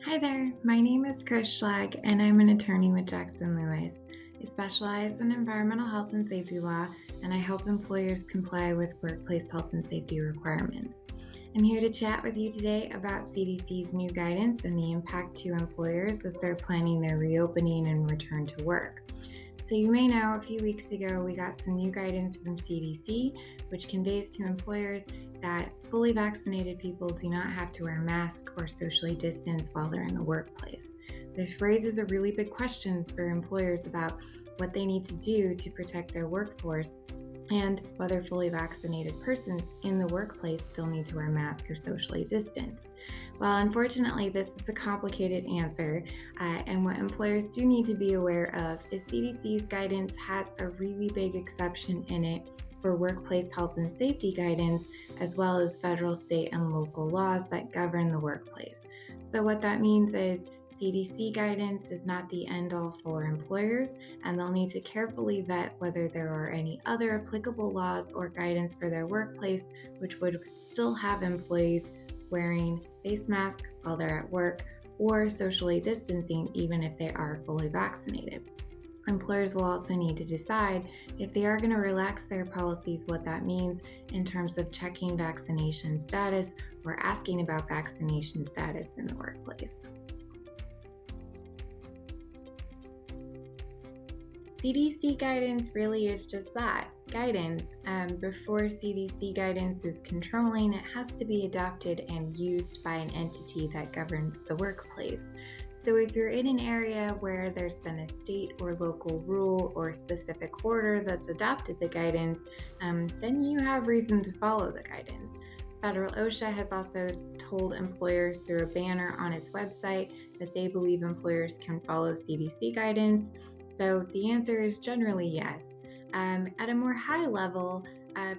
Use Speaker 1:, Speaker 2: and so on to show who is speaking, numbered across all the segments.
Speaker 1: Hi there, my name is Schlag, and I'm an attorney with Jackson Lewis. I specialize in environmental health and safety law, and I help employers comply with workplace health and safety requirements. I'm here to chat with you today about CDC's new guidance and the impact to employers as they're planning their reopening and return to work. So, you may know a few weeks ago we got some new guidance from CDC, which conveys to employers that fully vaccinated people do not have to wear masks or socially distance while they're in the workplace. This raises a really big questions for employers about what they need to do to protect their workforce and whether fully vaccinated persons in the workplace still need to wear masks or socially distance. Well, unfortunately, this is a complicated answer, and what employers do need to be aware of is CDC's guidance has a really big exception in it for workplace health and safety guidance, as well as federal, state, and local laws that govern the workplace. So, what that means is CDC guidance is not the end all for employers, and they'll need to carefully vet whether there are any other applicable laws or guidance for their workplace, which would still have employees wearing face masks while they're at work or socially distancing even if they are fully vaccinated. Employers will also need to decide if they are going to relax their policies, what that means in terms of checking vaccination status or asking about vaccination status in the workplace. CDC guidance really is just that, guidance. Before CDC guidance is controlling, it has to be adopted and used by an entity that governs the workplace. So if you're in an area where there's been a state or local rule or specific order that's adopted the guidance, then you have reason to follow the guidance. Federal OSHA has also told employers through a banner on its website that they believe employers can follow CDC guidance. So the answer is generally yes. At a more high level,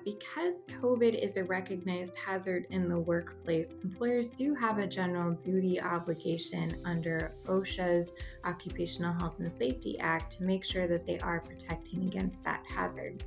Speaker 1: because COVID is a recognized hazard in the workplace, employers do have a general duty obligation under OSHA's Occupational Health and Safety Act to make sure that they are protecting against that hazard.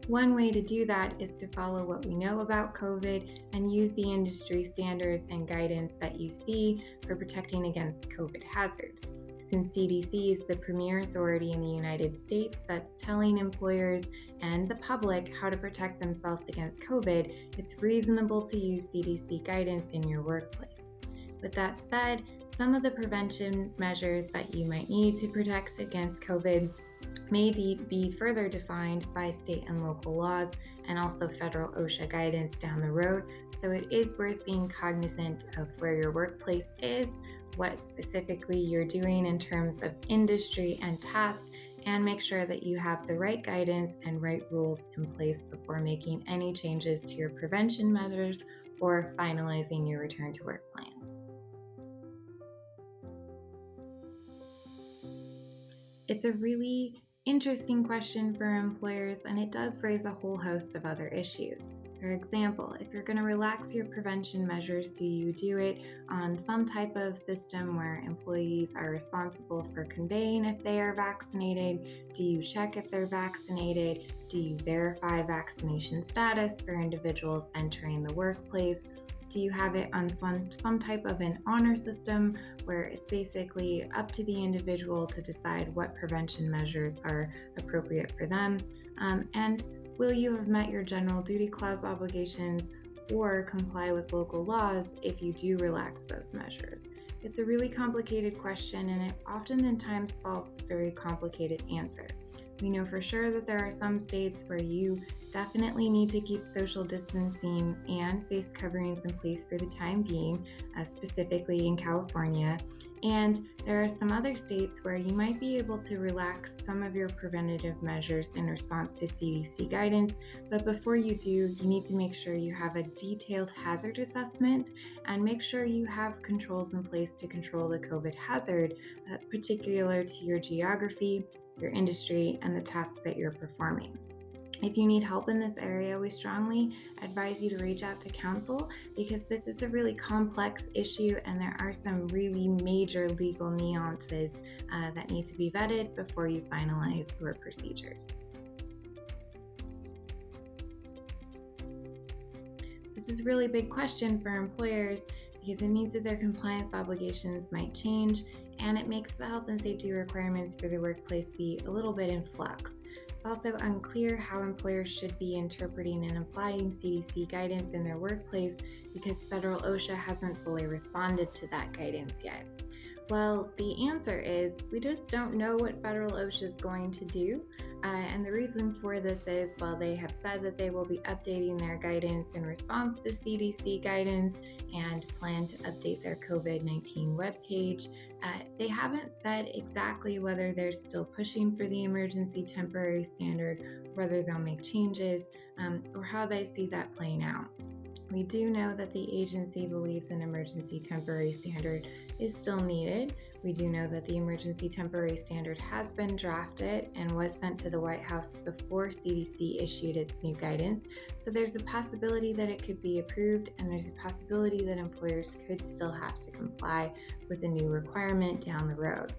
Speaker 1: One way to do that is to follow what we know about COVID and use the industry standards and guidance that you see for protecting against COVID hazards. Since CDC is the premier authority in the United States that's telling employers and the public how to protect themselves against COVID, it's reasonable to use CDC guidance in your workplace. With that said, some of the prevention measures that you might need to protect against COVID may be further defined by state and local laws and also federal OSHA guidance down the road. So it is worth being cognizant of where your workplace is, what specifically you're doing in terms of industry and task, and make sure that you have the right guidance and right rules in place before making any changes to your prevention measures or finalizing your return to work plans. It's a really interesting question for employers, and it does raise a whole host of other issues. For example, if you're going to relax your prevention measures, do you do it on some type of system where employees are responsible for conveying if they are vaccinated? Do you check if they're vaccinated? Do you verify vaccination status for individuals entering the workplace? Do you have it on some type of an honor system where it's basically up to the individual to decide what prevention measures are appropriate for them? And will you have met your general duty clause obligations or comply with local laws if you do relax those measures? It's a really complicated question, and it oftentimes involves a very complicated answer. We know for sure that there are some states where you definitely need to keep social distancing and face coverings in place for the time being, specifically in California. And there are some other states where you might be able to relax some of your preventative measures in response to CDC guidance. But before you do, you need to make sure you have a detailed hazard assessment and make sure you have controls in place to control the COVID hazard, particular to your geography, your industry, and the task that you're performing. If you need help in this area, we strongly advise you to reach out to counsel because this is a really complex issue and there are some really major legal nuances that need to be vetted before you finalize your procedures. This is a really big question for employers because it means that their compliance obligations might change, and it makes the health and safety requirements for the workplace be a little bit in flux. It's also unclear how employers should be interpreting and applying CDC guidance in their workplace because federal OSHA hasn't fully responded to that guidance yet. Well, the answer is we just don't know what federal OSHA is going to do. And the reason for this is while they have said that they will be updating their guidance in response to CDC guidance and plan to update their COVID-19 webpage, they haven't said exactly whether they're still pushing for the emergency temporary standard, whether they'll make changes, or how they see that playing out. We do know that the agency believes an emergency temporary standard is still needed. We do know that the emergency temporary standard has been drafted and was sent to the White House before CDC issued its new guidance. So there's a possibility that it could be approved, and there's a possibility that employers could still have to comply with a new requirement down the road.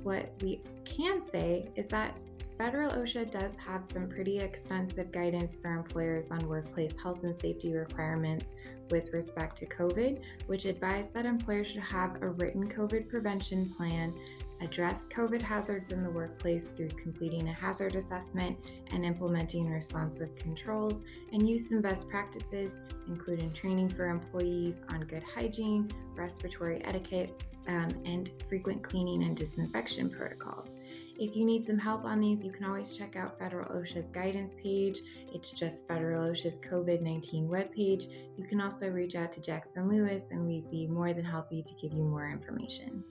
Speaker 1: What we can say is that federal OSHA does have some pretty extensive guidance for employers on workplace health and safety requirements with respect to COVID, which advise that employers should have a written COVID prevention plan, address COVID hazards in the workplace through completing a hazard assessment and implementing responsive controls, and use some best practices, including training for employees on good hygiene, respiratory etiquette, and frequent cleaning and disinfection protocols. If you need some help on these, you can always check out Federal OSHA's guidance page. It's just Federal OSHA's COVID-19 webpage. You can also reach out to Jackson Lewis, and we'd be more than happy to give you more information.